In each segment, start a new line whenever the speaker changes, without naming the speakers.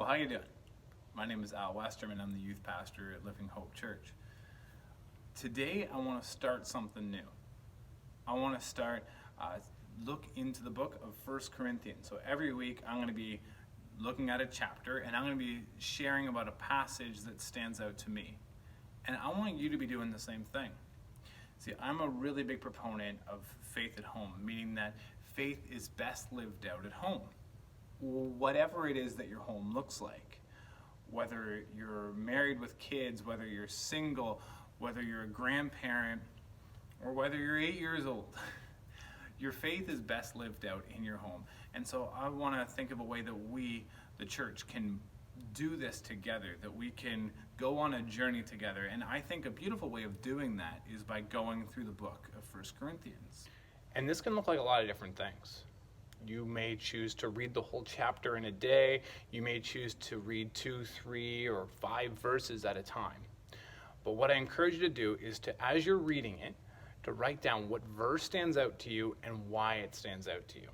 Well, how you doing? My name is Al Westerman. I'm the youth pastor at Living Hope Church. Today, I want to start something new. I want to look into the book of 1 Corinthians. So every week, I'm going to be looking at a chapter, and I'm going to be sharing about a passage that stands out to me. And I want you to be doing the same thing. See, I'm a really big proponent of faith at home, meaning that faith is best lived out at home. Whatever it is that your home looks like, whether you're married with kids, whether you're single, whether you're a grandparent, or whether you're 8 years old, your faith is best lived out in your home. And so I want to think of a way that we, the church, can do this together, that we can go on a journey together. And I think a beautiful way of doing that is by going through the book of 1 Corinthians.
And this can look like a lot of different things. You may choose to read the whole chapter in a day. You may choose to read 2, 3, or 5 verses at a time. But what I encourage you to do is to, as you're reading it, to write down what verse stands out to you and why it stands out to you.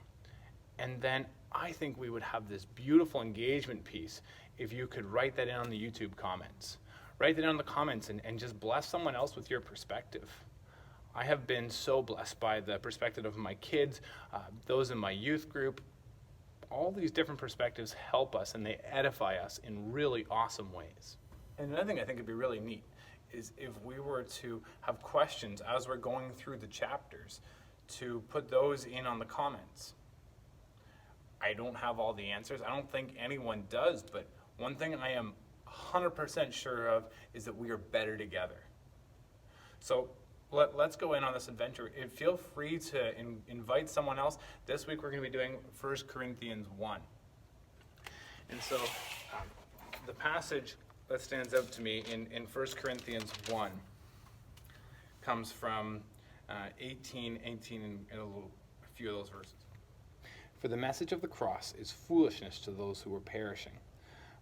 And then I think we would have this beautiful engagement piece if you could write that in on the YouTube comments. Write that in the comments and just bless someone else with your perspective. I have been so blessed by the perspective of my kids, those in my youth group. All these different perspectives help us and they edify us in really awesome ways.
And another thing I think would be really neat is if we were to have questions as we're going through the chapters, to put those in on the comments. I don't have all the answers. I don't think anyone does, but one thing I am 100% sure of is that we are better together. So let's go in on this adventure. And feel free to invite someone else. This week we're going to be doing 1 Corinthians 1. And so the passage that stands out to me in 1 Corinthians 1 comes from 18, and a few of those verses. For the message of the cross is foolishness to those who are perishing,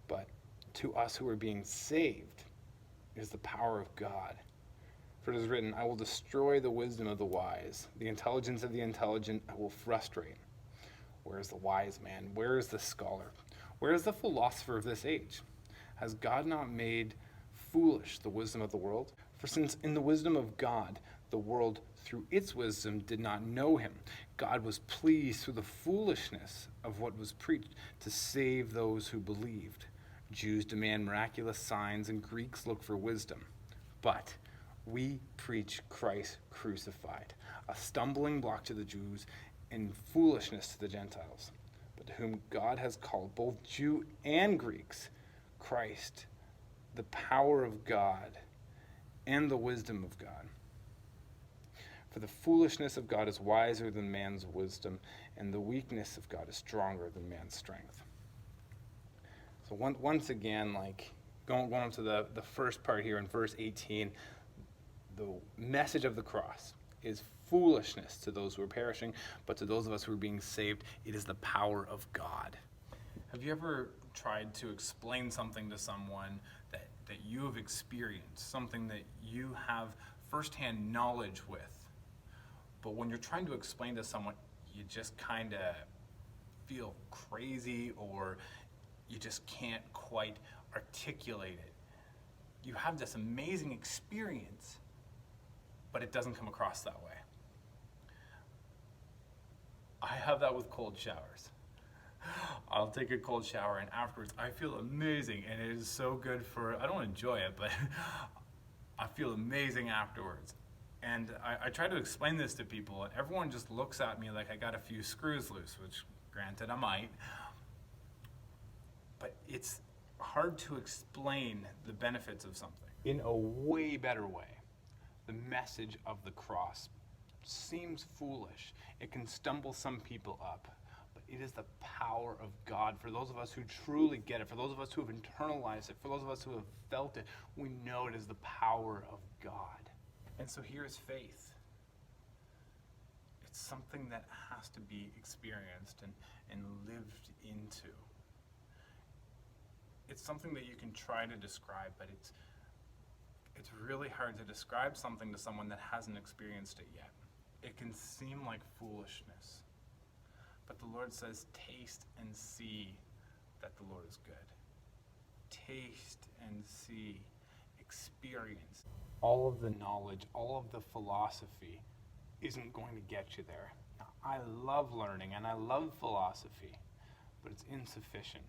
but to us who are being saved is the power of God. For it is written, I will destroy the wisdom of the wise. The intelligence of the intelligent I will frustrate. Where is the wise man? Where is the scholar? Where is the philosopher of this age? Has God not made foolish the wisdom of the world? For since in the wisdom of God, the world through its wisdom did not know him, God was pleased through the foolishness of what was preached to save those who believed. Jews demand miraculous signs and Greeks look for wisdom. But we preach Christ crucified, a stumbling block to the Jews and foolishness to the Gentiles. But to whom God has called both Jew and Greeks, Christ, the power of God and the wisdom of God. For the foolishness of God is wiser than man's wisdom, and the weakness of God is stronger than man's strength. So once again, going on to the first part here in verse 18, the message of the cross is foolishness to those who are perishing, but to those of us who are being saved, it is the power of God. Have you ever tried to explain something to someone that you have experienced, something that you have firsthand knowledge with, but when you're trying to explain to someone, you just kind of feel crazy or you just can't quite articulate it? You have this amazing experience, but it doesn't come across that way. I have that with cold showers. I'll take a cold shower and afterwards I feel amazing, and it is so good I don't enjoy it, but I feel amazing afterwards. And I try to explain this to people and everyone just looks at me like I got a few screws loose, which granted I might. But it's hard to explain the benefits of something.
In a way better way, the message of the cross seems foolish. It can stumble some people up. It is the power of God. For those of us who truly get it, for those of us who have internalized it, for those of us who have felt it, we know it is the power of God.
And so here's faith. It's something that has to be experienced and lived into. It's something that you can try to describe, but it's really hard to describe something to someone that hasn't experienced it yet. It can seem like foolishness. But the Lord says, taste and see that the Lord is good. taste and see, experience.
All of the knowledge, all of the philosophy isn't going to get you there. Now, I love learning and I love philosophy, but it's insufficient.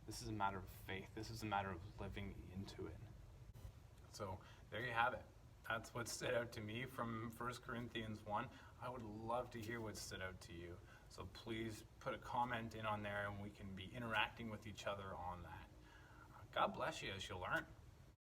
This is a matter of faith. This is a matter of living into it.
So there you have it. That's what stood out to me from 1 Corinthians 1. I would love to hear what stood out to you. So please put a comment in on there and we can be interacting with each other on that. God bless you as you learn.